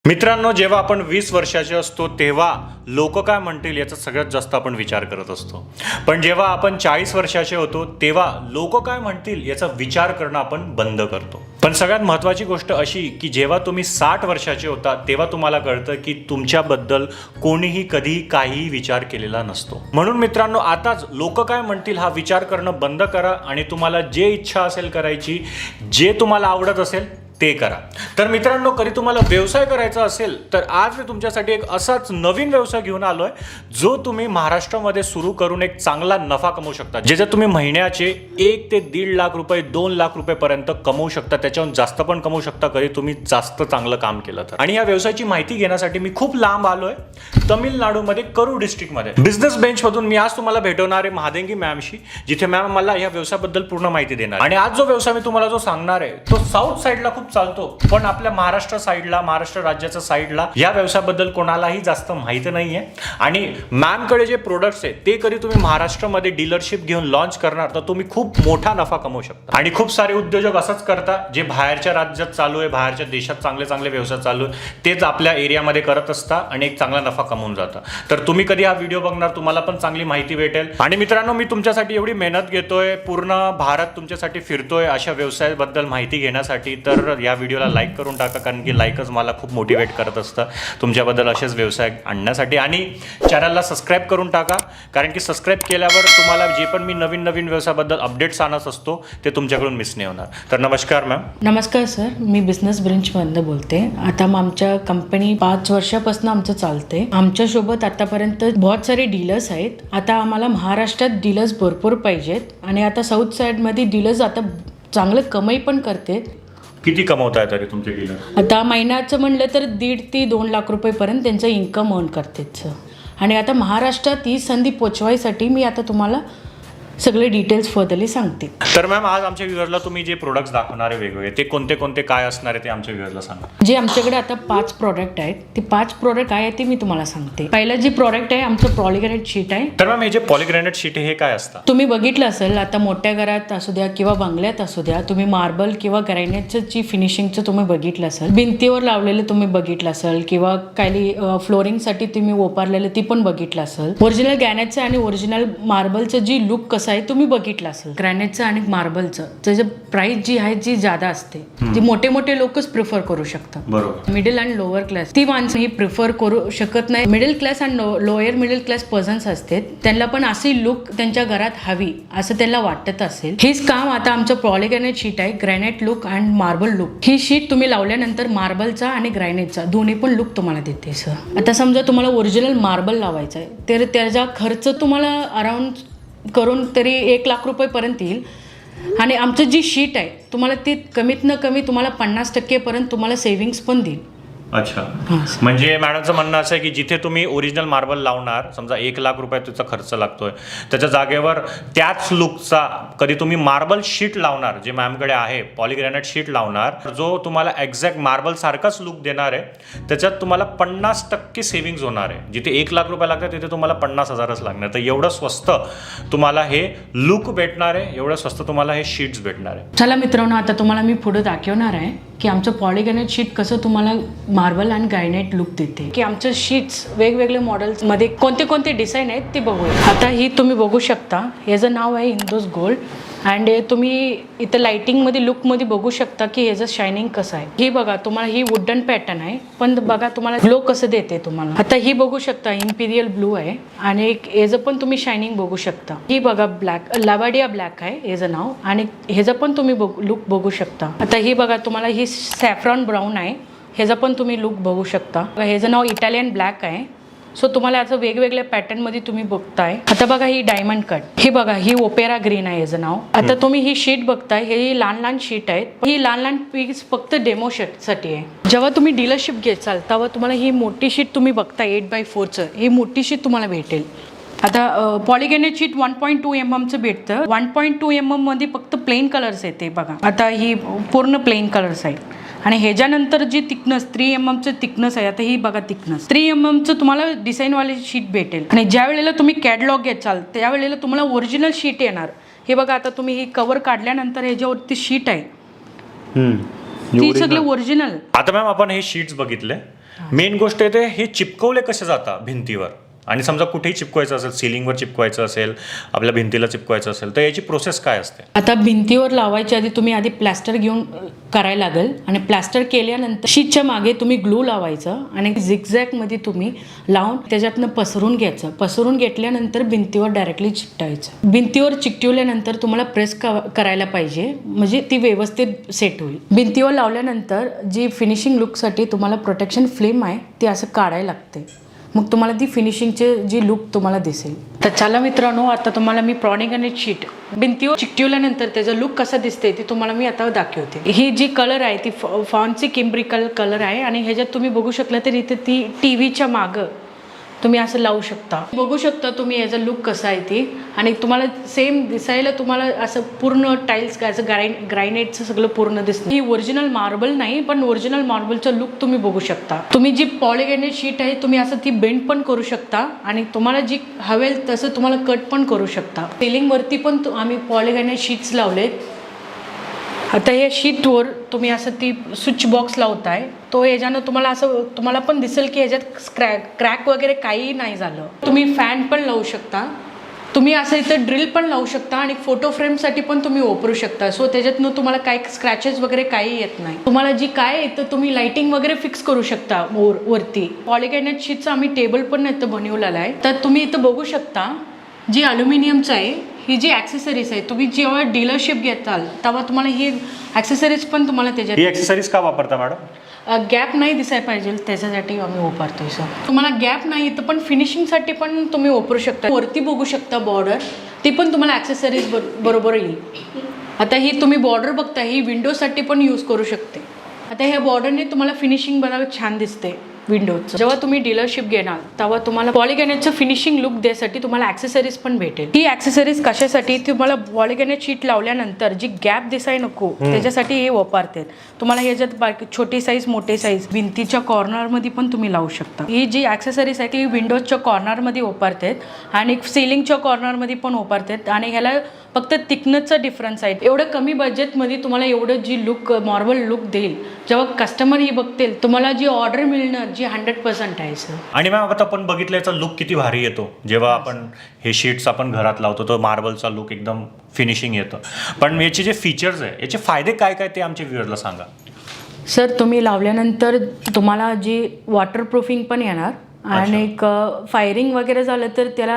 मित्रांनो, जेव्हा आपण 20 वर्षाचे असतो तेव्हा लोक काय म्हणतील याचा सगळ्यात जास्त आपण विचार करत असतो. पण जेव्हा आपण 40 वर्षाचे होतो तेव्हा लोक काय म्हणतील याचा विचार करणं आपण बंद करतो. पण सगळ्यात महत्त्वाची गोष्ट अशी की जेव्हा तुम्ही 60 वर्षाचे होता तेव्हा तुम्हाला कळतं की तुमच्याबद्दल कोणीही कधी काहीही विचार केलेला नसतो. म्हणून मित्रांनो, आताच लोक काय म्हणतील हा विचार करणं बंद करा आणि तुम्हाला जे इच्छा असेल करायची, जे तुम्हाला आवडत असेल ते करा. तर मित्रांनो, कधी तुम्हाला व्यवसाय करायचा असेल तर आज मी तुमच्यासाठी एक असाच नवीन व्यवसाय घेऊन आलोय जो तुम्ही महाराष्ट्रामध्ये सुरू करून एक चांगला नफा कमवू शकता, ज्याच्यात तुम्ही महिन्याचे 1 ते 1.5 लाख रुपये 2 लाख रुपये पर्यंत कमवू शकता. त्याच्याहून जास्त पण कमवू शकता कधी तुम्ही जास्त चांगलं काम केलं तर. आणि या व्यवसायाची माहिती घेण्यासाठी मी खूप लांब आलोय, तमिळनाडूमध्ये करूर डिस्ट्रिक्टमध्ये. बिझनेस बेंच मधून मी आज तुम्हाला भेटवणार आहे महादेंगी मॅमशी, जिथे मॅम मला या व्यवसायाबद्दल पूर्ण माहिती देणार. आणि आज जो व्यवसाय मी तुम्हाला जो सांगणार आहे तो साऊथ साईडला खूप चालतो, पण आपल्या महाराष्ट्र साईडला, महाराष्ट्र राज्याच्या साईडला या व्यवसायाबद्दल कोणालाही जास्त माहिती नाहीये. आणि मॅम कडे जे प्रोडक्ट्स आहेत ते कधी तुम्ही महाराष्ट्रामध्ये डीलरशिप घेऊन लॉन्च करणार तर तुम्ही खूप मोठा नफा कमवू शकता. आणि खूप सारे उद्योजक असंच करतात जे बाहेरच्या राज्यात चालू आहे, बाहेरच्या देशात चांगले चांगले व्यवसाय चालू आहे, तेच आपल्या एरियामध्ये करत असतात आणि एक चांगला नफा कमवून जातात. तर तुम्ही कधी हा व्हिडिओ बघणार तुम्हाला पण चांगली माहिती भेटेल. आणि मित्रांनो, मी तुमच्यासाठी एवढी मेहनत घेतोय, पूर्ण भारत तुमच्यासाठी फिरतोय अशा व्यवसायाबद्दल माहिती घेण्यासाठी. तर या व्हिडिओला लाईक करून टाका, कारण की लाईकच मला खूप मोटिवेट करत असतं तुमच्याबद्दल असेच व्यवसाय आणण्यासाठी. आणि चॅनलला सबस्क्राईब करून टाका, कारण की सबस्क्राईब केल्यावर तुम्हाला जे पण मी नवीन नवीन व्यवसायाबद्दल अपडेट्स आणत असतो ते तुमच्याकडून मिस नाही होणार. तर नमस्कार मॅम. नमस्कार सर, मी बिझनेस ब्रांचमधनं बोलते. आता आमच्या कंपनी 5 वर्षापासून आमचं चालते. आमच्यासोबत आतापर्यंत बहुत सारे डीलर्स आहेत. आता आम्हाला महाराष्ट्रात डीलर्स भरपूर पाहिजेत आणि आता साऊथ साईडमध्ये डीलर्स आता चांगलं कमाई पण करतात. किती कमवताय तरी तुमचे डीलर? आता महिन्याचं म्हणलं तर 1.5 ते 2 लाख रुपयेपर्यंत त्यांचं इन्कम अर्न करतात सर. आणि आता महाराष्ट्रात ही संधी पोचवायसाठी मी आता तुम्हाला सगळे डिटेल्स फर्दरली सांगते. तर मॅम, आज आमच्या व्ह्युअरला तुम्ही जे प्रोडक्ट्स दाखवणार आहे वेगवेगळे, ते कोणते कोणते काय असणार आहे ते आमच्या व्ह्युअरला सांगा. जे आमच्याकडे आता 5 प्रोडक्ट आहेत, ते 5 प्रोडक्ट काय आहे ते मी तुम्हाला सांगते. पहिलं जे प्रोडक्ट आहे आमचं पॉलिग्रेनेट शीट आहे. तर मॅम, हे जे पॉलिग्रेनेट शीट हे काय असतं? तुम्ही बघितलं असेल, आता मोठ्या घरात असू द्या किंवा बंगल्यात असू द्या, तुम्ही मार्बल किंवा ग्रॅनाइटचं जी फिनिशिंगचं तुम्ही बघितलं असेल, भिंतीवर लावलेलं तुम्ही बघितलं असेल, किंवा काही फ्लोरिंगसाठी तुम्ही वापरलेलं ती पण बघितलं असेल. ओरिजिनल ग्रॅनाइटचं आणि ओरिजिनल मार्बलचं जी लुक कसं आहे तुम्ही बघितलं असेल. ग्रॅनाइटचं आणि मार्बलचं त्याचं प्राइस जी आहे जी जादा असते, जी मोठे मोठे लोकच प्रिफर करू शकतात. बरोबर. मिडल आणि लोअर क्लास ती माणसं ही प्रिफर करू शकत नाही. मिडल क्लास आणि लोअर मिडल क्लास पर्सन्स असतात, त्यांना पण अशी लुक त्यांच्या घरात हवी असं त्यांना वाटत असेल. हेच काम आता आमचं पॉलिग्रेनेट शीट आहे. ग्रॅनाइट लुक आणि मार्बल लुक ही शीट तुम्ही लावल्यानंतर मार्बलचा आणि ग्रॅनाइटचा दोन्ही पण लुक तुम्हाला देते सर. आता समजा तुम्हाला ओरिजिनल मार्बल लावायचं आहे तर त्याचा खर्च तुम्हाला अराउंड करून तरी 1 लाख रुपयेपर्यंत येईल. आणि आमचं जी शीट आहे तुम्हाला ती कमीत न कमी तुम्हाला 50% पर्यंत तुम्हाला सेव्हिंग्स पण देईल. अच्छा, म्हणजे मॅडमचं म्हणणं असं आहे की जिथे तुम्ही ओरिजिनल मार्बल लावणार, समजा 1 लाख रुपये त्याचा खर्च लागतोय, त्याच्या जागेवर त्याच लुकचा कधी तुम्ही मार्बल शीट लावणार, जे मॅमकडे आहे पॉलिग्रेनेट शीट लावणार, जो तुम्हाला एक्झॅक्ट मार्बल सारखाच लुक देणार आहे, त्याच्यात तुम्हाला 50% सेव्हिंग्ज होणार आहे. जिथे 1 लाख रुपये लागतात तिथे तुम्हाला 50,000च लागणार. तर एवढं स्वस्त तुम्हाला हे लुक भेटणार आहे, एवढं स्वस्त तुम्हाला हे शीट्स भेटणार आहे. चला मित्रांनो, आता तुम्हाला मी पुढे दाखवणार आहे की आमचं पॉलिग्रेनेट शीट कसं तुम्हाला मार्बल आणि ग्रॅनाइट लुक देते. की आमचं शीट्स वेगवेगळे मॉडेल्स मध्ये कोणते कोणते डिझाईन आहेत ते बघूया. आता ही तुम्ही बघू शकता, याचं नाव आहे इंदोस गोल्ड. अँड तुम्ही इथं लाइटिंगमध्ये लुकमध्ये बघू शकता की याचं शायनिंग कसं आहे. ही बघा, तुम्हाला ही वुडन पॅटर्न आहे, पण बघा तुम्हाला ग्लो कसं देते तुम्हाला. आता ही बघू शकता इम्पिरियल ब्लू आहे आणि याचं पण तुम्ही शायनिंग बघू शकता. ही बघा ब्लॅक, लावाडिया ब्लॅक आहे याचं नाव, आणि ह्याचं पण तुम्ही लुक बघू शकता. आता ही बघा, तुम्हाला ही सॅफ्रॉन ब्राऊन आहे, ह्याचं पण तुम्ही लुक बघू शकता. ह्याचं नाव इटालियन ब्लॅक आहे. सो तुम्हाला असं वेगवेगळ्या पॅटर्नमध्ये तुम्ही बघताय. आता बघा ही डायमंड कट, ही बघा ही ओपेरा ग्रीन आहे याचं नाव. आता तुम्ही ही शीट बघताय, ही लहान लहान शीट आहेत. ही लहान लहान पीस फक्त डेमो साठी आहे. जेव्हा तुम्ही डीलरशिप घेचाल तेव्हा तुम्हाला ही मोठी शीट तुम्ही बघताय 8x4चं, ही मोठी शीट तुम्हाला भेटेल. आता पॉलिग्रेनेट शीट 1.2 mm भेटतं. 1.2 mm मध्ये फक्त प्लेन कलर्स येते बघा. आता ही पूर्ण प्लेन कलर्स आहेत. आणि ह्याच्यानंतर जी थिकनेस 3 mmचं थिकनेस आहे, आता ही बघा थिकनेस 3 mmचं तुम्हाला डिझाईनवाली शीट भेटेल. आणि ज्या वेळेला तुम्ही कॅटलॉग घ्याल त्यावेळेला तुम्हाला ओरिजिनल शीट येणार. हे बघा, आता तुम्ही ही कवर काढल्यानंतर ह्याच्यावरती शीट आहे ती सगळी ओरिजिनल. आता मॅम, आपण हे शीट्स बघितले, मेन गोष्ट आहे ते हे चिपकवले कसे जातात भिंतीवर, आणि समजा कुठेही चिपकवायचं असेल, सिलिंगवर चिपकवायचं असेल, आपल्या भिंतीला चिपकवायचं असेल, तर याची प्रोसेस काय असते? आता भिंतीवर लावायच्या आधी तुम्ही आधी प्लॅस्टर घेऊन करायला लागेल, आणि प्लॅस्टर केल्यानंतर शीटच्या मागे तुम्ही ग्लू लावायचं आणि झिगझॅगमध्ये तुम्ही लावून त्याच्यातनं पसरून घ्यायचं. पसरून घेतल्यानंतर भिंतीवर डायरेक्टली चिकटायचं. भिंतीवर चिकटवल्यानंतर तुम्हाला प्रेस करायला पाहिजे, म्हणजे ती व्यवस्थित सेट होईल. भिंतीवर लावल्यानंतर जी फिनिशिंग लुकसाठी तुम्हाला प्रोटेक्शन फिल्म आहे ती असं काढायला लागते, मग तुम्हाला ती फिनिशिंगचे जी लुक तुम्हाला दिसेल. तर चला मित्रांनो, आता तुम्हाला मी पॉलिगनेट शीट भिंतीवर चिकटवल्यानंतर त्याचा लुक कसा दिसते ते तुम्हाला मी आता दाखवते. ही जी कलर आहे ती फॉन्सी किम्ब्रिकल कलर आहे, आणि ह्याच्यात तुम्ही बघू शकला तर इथे ती टीव्हीच्या मागं तुम्ही असं लावू शकता. बघू शकता तुम्ही याचा लुक कसा आहे ती, आणि तुम्हाला सेम दिसायला तुम्हाला असं पूर्ण टाईल्स असं ग्रायनेटचं सगळं पूर्ण दिसतं. ही ओरिजिनल मार्बल नाही, पण ओरिजिनल मार्बलचा लुक तुम्ही बघू शकता. तुम्ही जी पॉलिगनेट शीट आहे तुम्ही असं ती बेंड पण करू शकता, आणि तुम्हाला जी हवेल तसं तुम्हाला कट पण करू शकता. सिलिंगवरती पण आम्ही पॉलिगनेट शीट्स लावलेत. आता या शीटवर तुम्ही असं ती स्विच बॉक्स लावताय, तो याच्यानं तुम्हाला पण दिसेल की याच्यात क्रॅक वगैरे काही नाही झालं. तुम्ही फॅन पण लावू शकता, तुम्ही असं इथं ड्रिल पण लावू शकता, आणि फोटो फ्रेमसाठी पण तुम्ही वापरू शकता. सो त्याच्यातनं तुम्हाला काय स्क्रॅचेस वगैरे काही येत नाही. तुम्हाला जी काय येतं तुम्ही लाइटिंग वगैरे फिक्स करू शकता वरती. पॉलिगनेट शीटचं आम्ही टेबल पण इथं बनवलेलं आहे. तर तुम्ही इथं बघू शकता जी अल्युमिनियमचं आहे, ही जी ॲक्सेसरीज आहे, तुम्ही जेव्हा डीलरशिप घेताल तेव्हा तुम्हाला ही ॲक्सेसरीज पण तुम्हाला त्याच्यात. ही ॲक्सेसरीज का वापरता मॅडम? गॅप नाही दिसायला पाहिजे त्याच्यासाठी आम्ही वापरतोय सर. तुम्हाला गॅप नाही तर पण फिनिशिंगसाठी पण तुम्ही वापरू शकता. वरती बघू शकता बॉर्डर, ती पण तुम्हाला ॲक्सेसरीज बरोबर येईल. आता ही तुम्ही बॉर्डर बघता, ही विंडोसाठी पण यूज करू शकते. आता ह्या बॉर्डरने तुम्हाला फिनिशिंग बनावं छान दिसते विंडोचं. जेव्हा तुम्ही डीलरशिप घेणार तेव्हा तुम्हाला पॉलिगनेटचं फिनिशिंग लुक द्यासाठी तुम्हाला ॲक्सेसरीज पण भेटेल. ही ॲक्सेसरीज कशासाठी, तुम्हाला पॉलिगनेट शीट लावल्यानंतर जी गॅप दिसाय नको त्याच्यासाठी हे वापरतात. तुम्हाला ह्याच्यात छोटी साईज मोठी साईज भिंतीच्या कॉर्नरमध्ये पण तुम्ही लावू शकता. ही जी ॲक्सेसरीज आहे ती विंडोजच्या कॉर्नरमध्ये वापरतात आणि सिलिंगच्या कॉर्नरमध्ये पण वापरतात, आणि ह्याला फक्त थिकनेसचा डिफरन्स आहे. एवढं कमी बजेटमध्ये तुम्हाला एवढं जी लुक मार्बल लुक देईल, जेव्हा कस्टमर ही बघतील तुम्हाला जी ऑर्डर मिळणार जी 100% आहे सर. आणि मॅम आता आपण बघितलं याचा लुक किती भारी येतो जेव्हा आपण हे शीट्स आपण घरात लावतो, तो मार्बलचा लुक एकदम फिनिशिंग येतं. पण याचे जे फीचर्स आहे, याचे फायदे काय काय ते आमच्या व्ह्युअरला सांगा. सर तुम्ही लावल्यानंतर तुम्हाला जी वॉटरप्रूफिंग पण येणार, आणि फायरिंग वगैरे झालं तर त्याला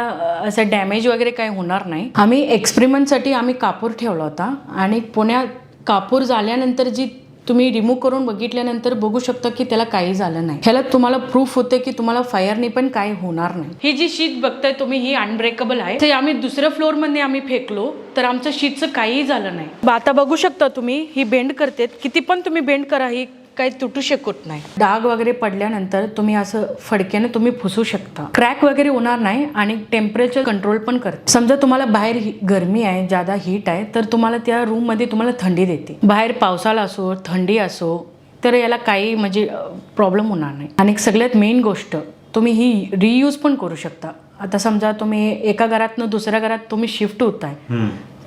असं डॅमेज वगैरे काही होणार नाही. आम्ही एक्सपेरिमेंटसाठी आम्ही कापूर ठेवला होता, आणि पुण्यात कापूर झाल्यानंतर जी तुम्ही रिमूव्ह करून बघितल्यानंतर बघू शकता की त्याला काही झालं नाही. ह्याला तुम्हाला प्रूफ होते की तुम्हाला फायरने पण काही होणार नाही. ही जी शीट बघताय तुम्ही ही अनब्रेकेबल आहे. ते आम्ही दुसऱ्या फ्लोअरमध्ये आम्ही फेकलो तर आमचं शीटचं काहीही झालं नाही. आता बघू शकता तुम्ही ही बेंड करते, किती पण तुम्ही बेंड करा ही काही तुटू शकत नाही. डाग वगैरे पडल्यानंतर तुम्ही असं फडक्याने तुम्ही पुसू शकता, क्रॅक वगैरे होणार नाही, आणि टेम्परेचर कंट्रोल पण करते. समजा तुम्हाला बाहेर गरमी आहे, ज्यादा हीट आहे, तर तुम्हाला त्या रूममध्ये तुम्हाला थंडी देते. बाहेर पावसाळा असो थंडी असो तर याला काही म्हणजे प्रॉब्लेम होणार नाही. आणि सगळ्यात मेन गोष्ट तुम्ही ही रियूज पण करू शकता. आता समजा तुम्ही एका घरातनं दुसऱ्या घरात तुम्ही शिफ्ट होताय,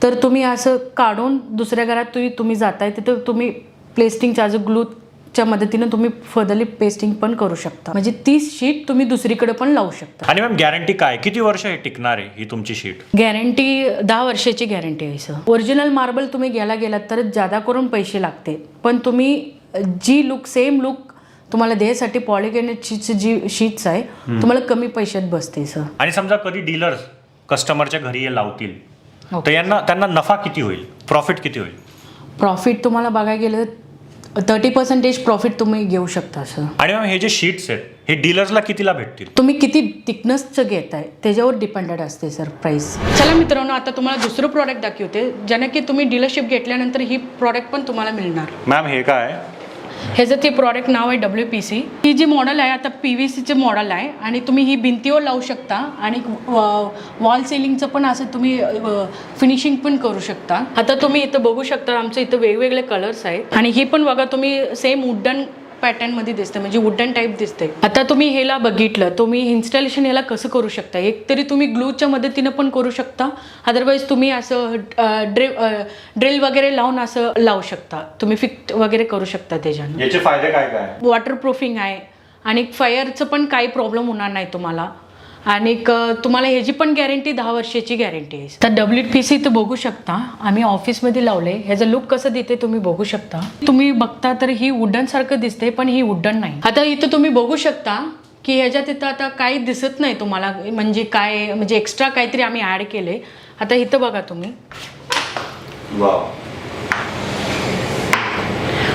तर तुम्ही असं काढून दुसऱ्या घरात तुम्ही जाताय, तिथं तुम्ही प्लेस्टिंगच्या ग्लूच्या मदतीनं तुम्ही फर्दरली पेस्टिंग पण करू शकता. म्हणजे ती शीट तुम्ही दुसरीकडे पण लावू शकता. आणि मॅम गॅरंटी काय, किती वर्ष हे टिकणार आहे ही तुमची शीट? गॅरंटी 10 वर्षाची गॅरंटी आहे सर. ओरिजिनल मार्बल तुम्ही घ्यायला गेलात तर जादा करून पैसे लागते, पण तुम्ही जी लुक सेम लुक तुम्हाला द्यायसाठी पॉलिगनेटची जी शीट्स आहे तुम्हाला कमी पैशात बसते सर. आणि समजा कधी डीलर्स कस्टमरच्या घरी हे लावतील तर त्यांना नफा किती होईल, प्रॉफिट किती होईल? प्रॉफिट तुम्हाला बघायला गेलं 30% प्रॉफिट तुम्ही घेऊ शकता सर. आणि मॅम हे जे शीट्स आहेत हे डीलर्सला कितीला भेटतील? तुम्ही किती थिकनेसचं घेताय त्याच्यावर डिपेंडेड असते सर प्राइस. चला मित्रांनो, आता तुम्हाला दुसरं प्रॉडक्ट दाखवते ज्याने की तुम्ही डीलरशिप घेतल्यानंतर ही प्रॉडक्ट पण तुम्हाला मिळणार. मॅम हे काय? ह्याचं ते प्रॉडक्ट नाव आहे WPC. ही जी मॉडेल आहे आता PVCचे मॉडेल आहे, आणि तुम्ही ही भिंतीवर लावू शकता, आणि वॉल सिलिंगचं पण असं तुम्ही फिनिशिंग पण करू शकता. आता तुम्ही इथं बघू शकता आमचं इथं वेगवेगळे कलर्स आहेत, आणि ही पण बघा तुम्ही सेम वुडन पॅटर्नमध्ये दिसते, म्हणजे वुडन टाईप दिसते. आता तुम्ही ह्याला बघितलं, तुम्ही इन्स्टॉलेशन याला कसं करू शकता, एक तरी तुम्ही ग्लूच्या मदतीनं पण करू शकता, अदरवाईज तुम्ही असं ड्रिल वगैरे लावून असं लावू शकता, तुम्ही फिट वगैरे करू शकता. त्याच्यानं याचे फायदे काय काय? वॉटरप्रूफिंग आहे, आणि फायरचं पण काही प्रॉब्लेम होणार नाही तुम्हाला. आणि तुम्हाला ह्याची पण गॅरंटी 10 वर्षाची गॅरंटी आहे. तर WPC तर बघू शकता आम्ही ऑफिसमध्ये लावले. ह्याचं लुक कसं देते तुम्ही बघू शकता. तुम्ही बघता तर ही वुडन सारखं दिसते पण ही वुडन नाही. आता इथं तुम्ही बघू शकता की ह्याच्यात इथं आता काही दिसत नाही तुम्हाला, म्हणजे काय म्हणजे एक्स्ट्रा काहीतरी आम्ही ॲड केले. आता इथं बघा तुम्ही,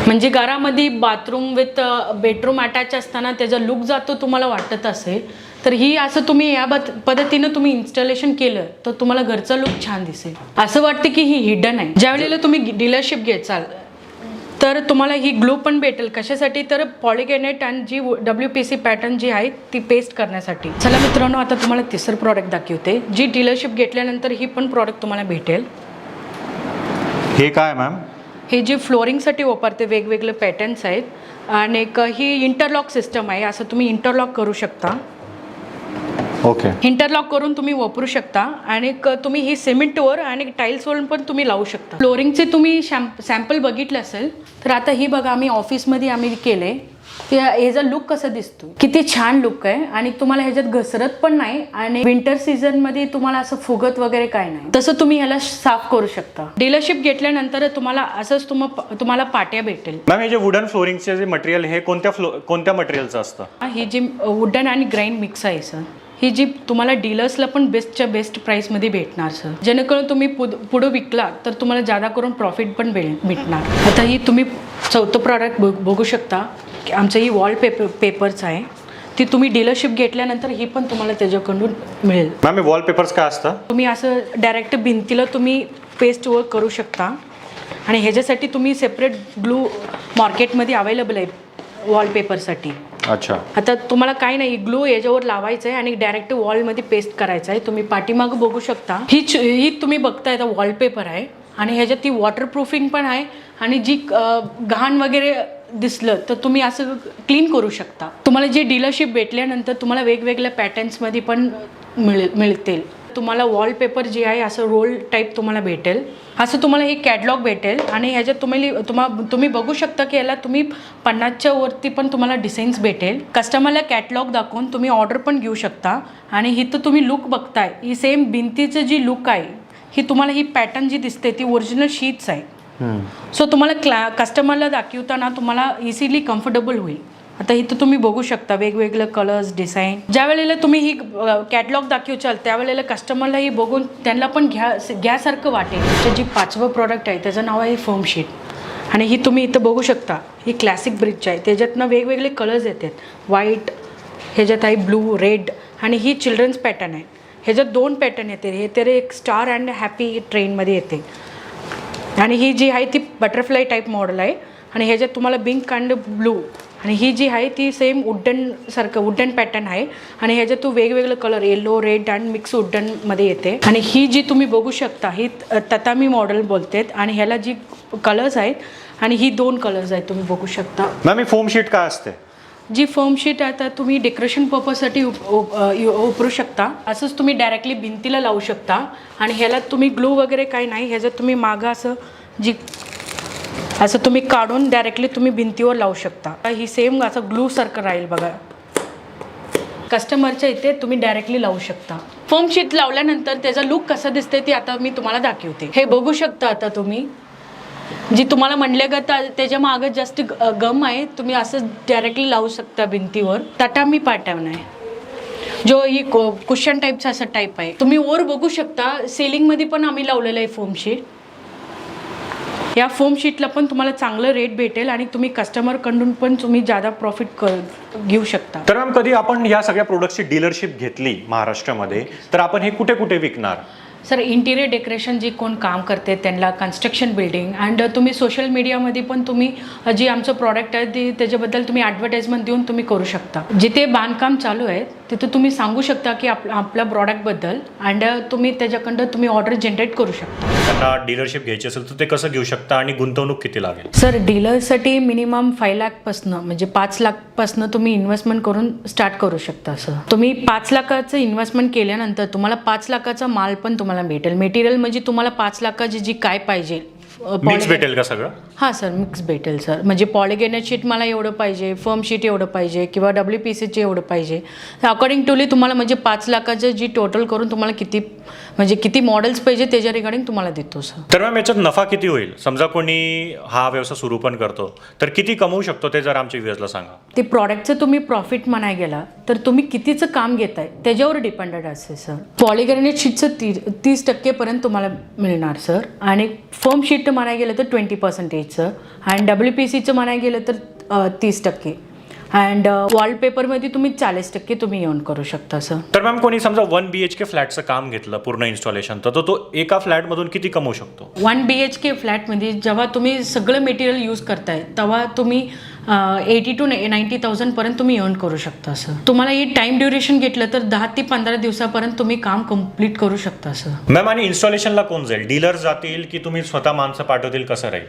म्हणजे घरामध्ये बाथरूम विथ बेडरूम अटॅच असताना त्याचा लुक जातो तुम्हाला वाटत असेल तर ही असं तुम्ही या पद्धतीनं तुम्ही इन्स्टॉलेशन केलं तर तुम्हाला घरचा लुक छान दिसेल. असं वाटतं की ही हिडन आहे. ज्या वेळेला तुम्ही डीलरशिप घ्याल तर तुम्हाला ही ग्लो पण भेटेल. कशासाठी तर पॉलिगॅनेट आणि जी WPC पॅटर्न जी आहे ती पेस्ट करण्यासाठी. चला मित्रांनो, आता तुम्हाला तिसरं प्रॉडक्ट दाखवते जी डीलरशिप घेतल्यानंतर ही पण प्रॉडक्ट तुम्हाला भेटेल. हे काय मॅम? हे जे फ्लोरिंगसाठी वापरते वेगवेगळे पॅटर्न्स आहेत आणि ही इंटरलॉक सिस्टम आहे. असं तुम्ही इंटरलॉक करू शकता. ओके, इंटरलॉक करून तुम्ही वापरू शकता आणि तुम्ही ही सिमेंटवर आणि टाईल्सवर पण तुम्ही लावू शकता. फ्लोरिंगचे तुम्ही सॅम्पल बघितलं असेल तर आता ही बघा आम्ही ऑफिसमध्ये आम्ही केले. ह्याचा लुक कसं दिसतो, किती छान लुक आहे आणि तुम्हाला ह्याच्यात घसरत पण नाही आणि विंटर सीझनमध्ये तुम्हाला असं फुगत वगैरे काय नाही. तसं तुम्ही ह्याला साफ करू शकता. डीलरशिप घेतल्यानंतर तुम्हाला असंच तुम्हाला पाट्या भेटेल. मॅम हे जे वुडन फ्लोरिंगचे जे मटेरियल हे कोणत्या मटेरियलचं असतं? ही जी वुडन आणि ग्राइंड मिक्स आहे सर, ही जी तुम्हाला डीलर्सला पण बेस्टच्या बेस्ट प्राईसमध्ये भेटणार सर. जेणेकरून तुम्ही पुढं विकला तर तुम्हाला जादा करून प्रॉफिट पण भेटणार. आता ही तुम्ही चौथं प्रॉडक्ट बघू शकता की आमचं ही पेपर्स आहे. ती तुम्ही डीलरशिप घेतल्यानंतर ही पण तुम्हाला त्याच्याकडून मिळेल. मॅम हे वॉलपेपर्स काय असतं? तुम्ही असं डायरेक्ट भिंतीला तुम्ही पेस्ट वर्क करू शकता आणि ह्याच्यासाठी तुम्ही सेपरेट ग्लू मार्केटमध्ये अवेलेबल आहे वॉलपेपरसाठी. अच्छा, आता तुम्हाला काय नाही, ग्लू याच्यावर लावायचं आहे आणि डायरेक्ट वॉलमध्ये पेस्ट करायचं आहे. तुम्ही पाठीमागं बघू शकता ही तुम्ही बघताय तर वॉलपेपर आहे आणि ह्याच्यात ती वॉटरप्रूफिंग पण आहे आणि जी घाण वगैरे दिसलं तर तुम्ही असं क्लीन करू शकता. तुम्हाला जे डीलरशिप भेटल्यानंतर तुम्हाला वेगवेगळ्या पॅटर्न्समध्ये पण मिळतील. तुम्हाला वॉलपेपर जे आहे असं रोल टाईप तुम्हाला भेटेल. असं तुम्हाला हे कॅटलॉग भेटेल आणि ह्याच्यात तुम्ही बघू शकता की याला तुम्ही 50च्या वरती पण तुम्हाला डिझाईन्स भेटेल. कस्टमरला कॅटलॉग दाखवून तुम्ही ऑर्डर पण घेऊ शकता. आणि इथं तुम्ही लुक बघताय ही सेम भिंतीचं जी लुक आहे ही तुम्हाला ही पॅटर्न जी दिसते ती ओरिजिनल शीट्स आहे. सो तुम्हाला कस्टमरला दाखवताना तुम्हाला इझिली कम्फर्टेबल होईल. आता इथं तुम्ही बघू शकता वेगवेगळे कलर्स डिझाईन. ज्या वेळेला तुम्ही ही कॅटलॉग दाखवचाल त्यावेळेला कस्टमरला ही बघून त्यांना पण घ्यासारखं वाटेल. तर जी 5वं प्रॉडक्ट आहे त्याचं नाव आहे फोम शीट आणि ही तुम्ही इथं बघू शकता ही क्लासिक ब्रिजची आहे. त्याच्यातनं वेगवेगळे कलर्स येतात. व्हाईट, ह्याच्यात आहे ब्लू, रेड आणि ही चिल्ड्रन्स पॅटर्न आहे. ह्याच्यात 2 पॅटर्न येते. हे तर एक स्टार अँड हॅपी ट्रेनमध्ये येते आणि ही जी आहे ती बटरफ्लाय टाईप मॉडेल आहे आणि ह्याच्यात तुम्हाला पिंक अँड ब्लू आणि ही जी आहे ती सेम वुडन पॅटर्न आहे आणि ह्याच्यात वेगवेगळे colour yellow, red and mix वुडनमध्ये येते. आणि ही जी तुम्ही बघू शकता ही ततामी मॉडेल बोलतात आणि ह्याला जी कलर्स आहेत आणि ही 2 कलर्स आहेत तुम्ही बघू शकता. मॅम ही फोम शीट काय असते? जी फोम शीट आता तुम्ही डेकोरेशन पर्पजसाठी वापरू शकता. असंच तुम्ही डायरेक्टली भिंतीला लावू शकता आणि ह्याला तुम्ही ग्लू वगैरे काही नाही. ह्याच्यात तुम्ही मागं असं तुम्ही काढून डायरेक्टली तुम्ही भिंतीवर लावू शकता. ही सेम असं ग्लू सारखं राहील बघा. कस्टमरच्या इथे तुम्ही डायरेक्टली लावू शकता. फोम शीट लावल्यानंतर त्याचा लुक कसं दिसते ते आता मी तुम्हाला दाखवते. हे बघू शकता आता तुम्ही जी तुम्हाला म्हणले का त्याच्या मागं जास्त गम आहे. तुम्ही असं डायरेक्टली लावू शकता भिंतीवर. तटामी पॅटर्न आहे जो ही कुशन टाईपचा असं टाईप आहे. तुम्ही वर बघू शकता सेलिंगमध्ये पण आम्ही लावलेलं आहे फोम शीट. या फोम शीटला पण तुम्हाला चांगलं रेट भेटेल आणि तुम्ही कस्टमरकडून पण तुम्ही जादा प्रॉफिट घेऊ शकता. तर मॅम कधी आपण या सगळ्या प्रोडक्टची डीलरशिप घेतली महाराष्ट्रामध्ये तर आपण हे कुठे कुठे विकणार? सर इंटिरियर डेकोरेशन जे कोण काम करते त्यांना कन्स्ट्रक्शन बिल्डिंग अँड तुम्ही सोशल मीडियामध्ये पण तुम्ही जे आमचं प्रॉडक्ट आहे ते त्याच्याबद्दल तुम्ही ॲडव्हर्टाइजमेंट देऊन तुम्ही करू शकता. जिथे बांधकाम चालू आहे तिथे तुम्ही सांगू शकता की आपल्या प्रॉडक्टबद्दल अँड तुम्ही त्याच्याकडं तुम्ही ऑर्डर जनरेट करू शकता. त्यांना डीलरशिप घ्यायची असेल तर ते कसं घेऊ शकता आणि गुंतवणूक किती लागेल? सर डीलरसाठी मिनिमम 5 लाखपासनं म्हणजे 5 लाखपासनं तुम्ही इन्व्हेस्टमेंट करून स्टार्ट करू शकता. सर तुम्ही 5 लाखाचं इन्व्हेस्टमेंट केल्यानंतर तुम्हाला 5 लाखाचा माल पण तुम्हाला भेटेल. मटेरियल म्हणजे तुम्हाला 5 लाखाची जी काय पाहिजे मिक्स भेटेल का सगळं? हां सर, मिक्स भेटेल सर. म्हणजे पॉलिगेनेट शीट मला एवढं पाहिजे, फर्म शीट एवढं पाहिजे किंवा WPCचे एवढं पाहिजे. तर अकॉर्डिंग टूली तुम्हाला म्हणजे 5 लाखाचं जी टोटल करून तुम्हाला किती मॉडेल्स पाहिजे त्याच्या रिगार्डिंग तुम्हाला देतो सर. तर मॅम याच्यात नफा किती होईल? समजा कोणी हा व्यवसाय सुरू पण करतो तर किती कमवू शकतो ते जर आमच्या व्ह्युअर्सला सांगा. ते प्रॉडक्टचं तुम्ही प्रॉफिट म्हणाय गेला तर तुम्ही कितीचं काम घेताय त्याच्यावर डिपेंडेड असते सर. पॉलिग्रेनेट शीटचं 30% तुम्हाला मिळणार सर, आणि फर्म शीट म्हणाय गेलं तर 20% सर, आणि WPCचं म्हणाय गेलं तर 30%, अँड वॉलपेपरमध्ये तुम्ही 40% तुम्ही येऊन करू शकता सर. तर मॅम कोणी समजा 1 BHK फ्लॅटचं काम घेतलं पूर्ण इन्स्टॉलेशन, तर तो एका फ्लॅटमधून किती कमवू शकतो? 1 BHK फ्लॅटमध्ये जेव्हा तुम्ही सगळं मटेरियल यूज करताय तेव्हा तुम्ही 80 to 90,000 पर्यंत तुम्ही अर्न करू शकता सर. तुम्हाला ही टाइम ड्युरेशन घेतलं तर 10 ते 15 दिवसापर्यंत तुम्ही काम कम्प्लीट करू शकता सर. मॅम आणि इन्स्टॉलेशनला कोण जाईल? डीलर जातील की तुम्ही स्वतः माणसं पाठवतील, कसं राहील?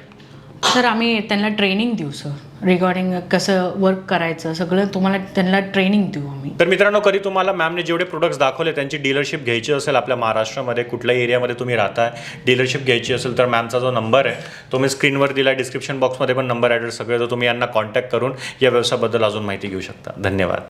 सर आम्ही त्यांना ट्रेनिंग देऊ सर, रिगार्डिंग कसं वर्क करायचं सगळं तुम्हाला त्यांना ट्रेनिंग देऊ आम्ही. तर मित्रांनो, कधी तुम्हाला मॅमने जेवढे प्रोडक्ट्स दाखवले त्यांची डीलरशिप घ्यायची असेल, आपल्या महाराष्ट्रामध्ये कुठल्याही एरियामध्ये तुम्ही राहताय, डीलरशिप घ्यायची असेल तर मॅमचा जो नंबर आहे तो मी स्क्रीनवर दिला, डिस्क्रिप्शन बॉक्समध्ये पण नंबर ॲड्रेस सगळे, तर तुम्ही यांना कॉन्टॅक्ट करून या व्यवसायाबद्दल अजून माहिती घेऊ शकता. धन्यवाद.